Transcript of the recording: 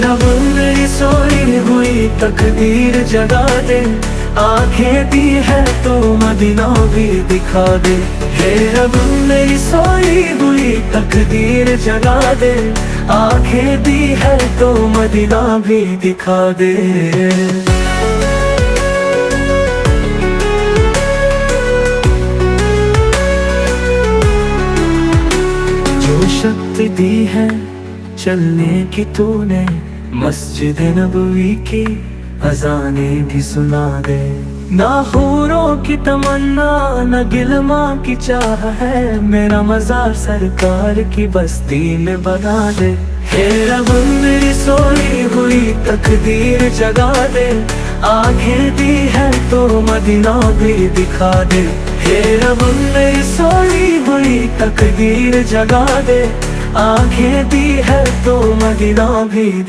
रब मेरी सोई हुई तकदीर जगा दे, आंखें दी है तो मदीना भी दिखा दे। हे रब मेरी सोई हुई तकदीर जगा दे, आंखें दी है तो मदीना भी दिखा दे। जो शक्ति दी है चलने की तूने, मस्जिद नबवी की अज़ाने भी सुना दे। ना हूरों की तमन्ना न गिलमा की चाह है, मेरा मज़ार सरकार की बस्ती में बना दे। हे रब मेरी सोई हुई तकदीर जगा दे, आंखें दी है तो मदीना भी दिखा दे। हे रब मेरी सोई हुई तकदीर जगा दे, आंखें दी है तो मदीना भी